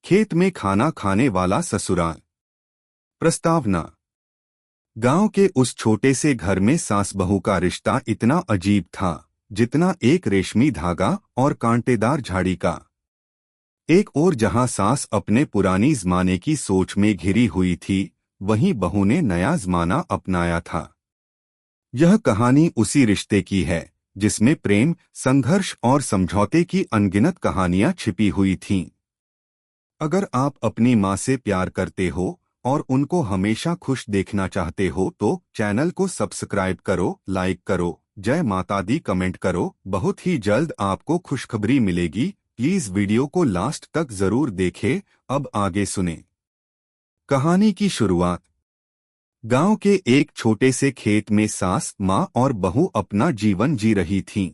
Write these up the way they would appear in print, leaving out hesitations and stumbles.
खेत में खाना खाने वाला ससुराल। प्रस्तावना। गांव के उस छोटे से घर में सास बहू का रिश्ता इतना अजीब था जितना एक रेशमी धागा और कांटेदार झाड़ी का। एक ओर जहां सास अपने पुरानी जमाने की सोच में घिरी हुई थी, वहीं बहू ने नया जमाना अपनाया था। यह कहानी उसी रिश्ते की है जिसमें प्रेम, संघर्ष और समझौते की अनगिनत कहानियां छिपी हुई थीं। अगर आप अपनी माँ से प्यार करते हो और उनको हमेशा खुश देखना चाहते हो तो चैनल को सब्सक्राइब करो, लाइक करो, जय माता दी कमेंट करो। बहुत ही जल्द आपको खुशखबरी मिलेगी। प्लीज वीडियो को लास्ट तक जरूर देखें। अब आगे सुने कहानी की शुरुआत। गांव के एक छोटे से खेत में सास, माँ और बहू अपना जीवन जी रही थीं।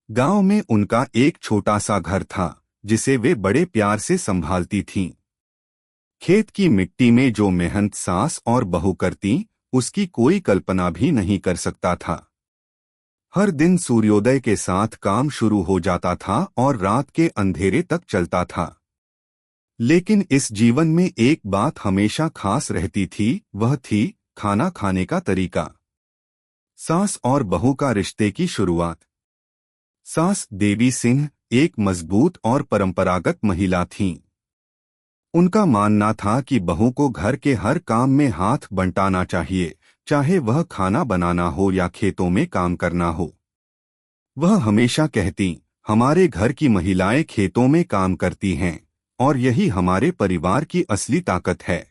गांव में उनका एक छोटा सा घर था जिसे वे बड़े प्यार से संभालती थीं। खेत की मिट्टी में जो मेहनत सास और बहू करती, उसकी कोई कल्पना भी नहीं कर सकता था। हर दिन सूर्योदय के साथ काम शुरू हो जाता था और रात के अंधेरे तक चलता था। लेकिन इस जीवन में एक बात हमेशा खास रहती थी, वह थी खाना खाने का तरीका। सास और बहू का रिश्ते की शुरुआत। सास देवी सिंह एक मजबूत और परंपरागत महिला थीं। उनका मानना था कि बहू को घर के हर काम में हाथ बंटाना चाहिए, चाहे वह खाना बनाना हो या खेतों में काम करना हो। वह हमेशा कहती, हमारे घर की महिलाएं खेतों में काम करती हैं और यही हमारे परिवार की असली ताकत है।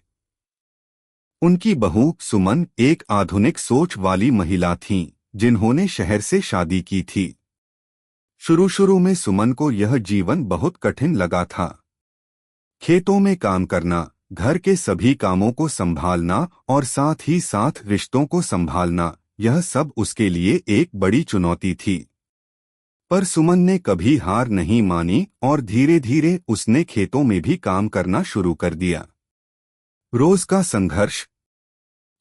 उनकी बहू सुमन एक आधुनिक सोच वाली महिला थीं, जिन्होंने शहर से शादी की थी। शुरू में सुमन को यह जीवन बहुत कठिन लगा था। खेतों में काम करना, घर के सभी कामों को संभालना और साथ ही साथ रिश्तों को संभालना, यह सब उसके लिए एक बड़ी चुनौती थी। पर सुमन ने कभी हार नहीं मानी और धीरे धीरे उसने खेतों में भी काम करना शुरू कर दिया। रोज का संघर्ष।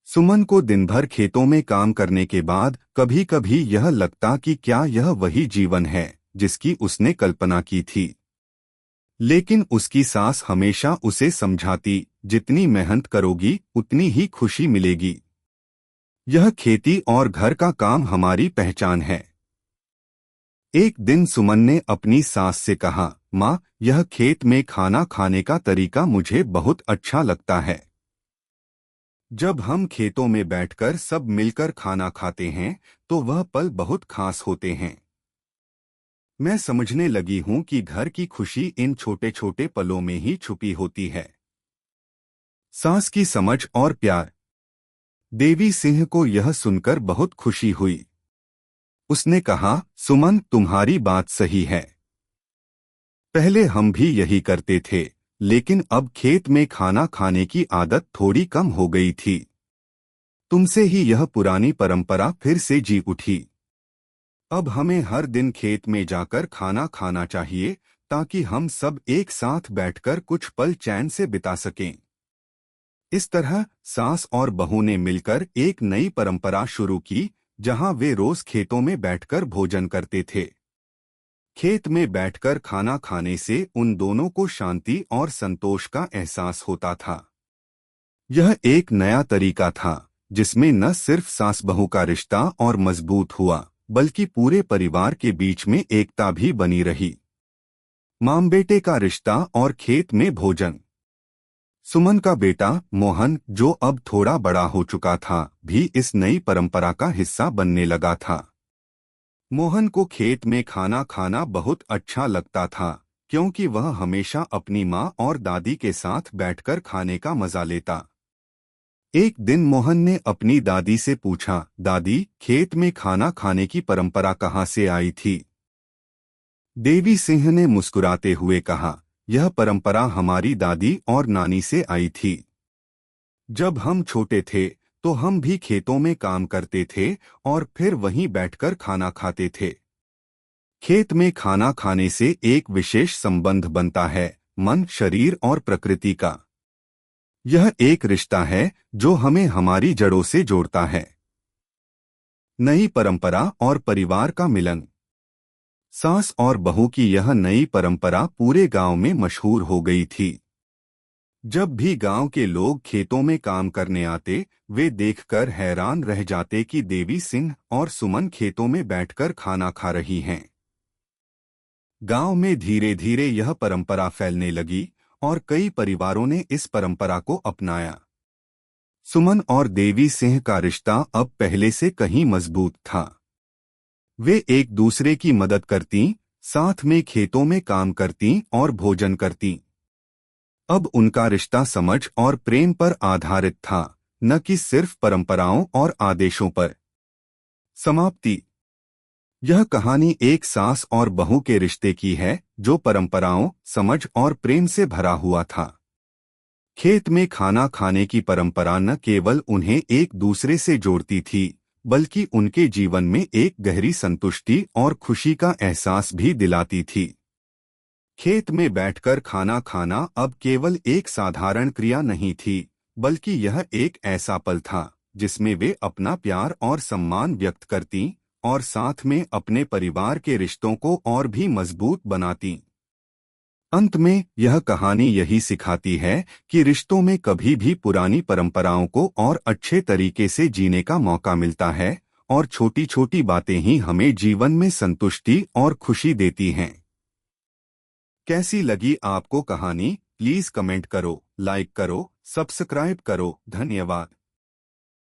सुमन को दिन भर खेतों में काम करने के बाद कभी कभी यह लगता कि क्या यह वही जीवन है जिसकी उसने कल्पना की थी। लेकिन उसकी सास हमेशा उसे समझाती, जितनी मेहनत करोगी उतनी ही खुशी मिलेगी। यह खेती और घर का काम हमारी पहचान है। एक दिन सुमन ने अपनी सास से कहा, माँ, यह खेत में खाना खाने का तरीका मुझे बहुत अच्छा लगता है। जब हम खेतों में बैठकर सब मिलकर खाना खाते हैं तो वह पल बहुत खास होते हैं। मैं समझने लगी हूं कि घर की खुशी इन छोटे छोटे पलों में ही छुपी होती है। सास की समझ और प्यार। देवी सिंह को यह सुनकर बहुत खुशी हुई। उसने कहा, सुमन, तुम्हारी बात सही है। पहले हम भी यही करते थे, लेकिन अब खेत में खाना खाने की आदत थोड़ी कम हो गई थी। तुमसे ही यह पुरानी परंपरा फिर से जी उठी। अब हमें हर दिन खेत में जाकर खाना खाना चाहिए ताकि हम सब एक साथ बैठकर कुछ पल चैन से बिता सकें। इस तरह सास और बहू ने मिलकर एक नई परंपरा शुरू की, जहां वे रोज खेतों में बैठकर भोजन करते थे। खेत में बैठकर खाना खाने से उन दोनों को शांति और संतोष का एहसास होता था। यह एक नया तरीका था जिसमें न सिर्फ सास बहू का रिश्ता और मजबूत हुआ, बल्कि पूरे परिवार के बीच में एकता भी बनी रही। मां बेटे का रिश्ता और खेत में भोजन। सुमन का बेटा मोहन, जो अब थोड़ा बड़ा हो चुका था, भी इस नई परंपरा का हिस्सा बनने लगा था। मोहन को खेत में खाना खाना बहुत अच्छा लगता था, क्योंकि वह हमेशा अपनी माँ और दादी के साथ बैठकर खाने का मजा लेता। एक दिन मोहन ने अपनी दादी से पूछा, दादी, खेत में खाना खाने की परंपरा कहाँ से आई थी? देवी सिंह ने मुस्कुराते हुए कहा, यह परंपरा हमारी दादी और नानी से आई थी। जब हम छोटे थे तो हम भी खेतों में काम करते थे और फिर वहीं बैठकर खाना खाते थे। खेत में खाना खाने से एक विशेष संबंध बनता है, मन, शरीर और प्रकृति का। यह एक रिश्ता है जो हमें हमारी जड़ों से जोड़ता है। नई परंपरा और परिवार का मिलन। सास और बहू की यह नई परंपरा पूरे गांव में मशहूर हो गई थी। जब भी गांव के लोग खेतों में काम करने आते, वे देखकर हैरान रह जाते कि देवी सिंह और सुमन खेतों में बैठकर खाना खा रही हैं। गांव में धीरे धीरे यह परंपरा फैलने लगी और कई परिवारों ने इस परंपरा को अपनाया। सुमन और देवी सिंह का रिश्ता अब पहले से कहीं मजबूत था। वे एक दूसरे की मदद करती, साथ में खेतों में काम करती और भोजन करती। अब उनका रिश्ता समझ और प्रेम पर आधारित था, न कि सिर्फ परंपराओं और आदेशों पर। समाप्ति। यह कहानी एक सास और बहू के रिश्ते की है, जो परंपराओं, समझ और प्रेम से भरा हुआ था। खेत में खाना खाने की परंपरा न केवल उन्हें एक दूसरे से जोड़ती थी, बल्कि उनके जीवन में एक गहरी संतुष्टि और खुशी का एहसास भी दिलाती थी। खेत में बैठकर खाना खाना अब केवल एक साधारण क्रिया नहीं थी, बल्कि यह एक ऐसा पल था जिसमें वे अपना प्यार और सम्मान व्यक्त करती और साथ में अपने परिवार के रिश्तों को और भी मजबूत बनाती। अंत में यह कहानी यही सिखाती है कि रिश्तों में कभी भी पुरानी परंपराओं को और अच्छे तरीके से जीने का मौका मिलता है, और छोटी छोटी बातें ही हमें जीवन में संतुष्टि और खुशी देती हैं। कैसी लगी आपको कहानी? प्लीज कमेंट करो, लाइक करो, सब्सक्राइब करो। धन्यवाद।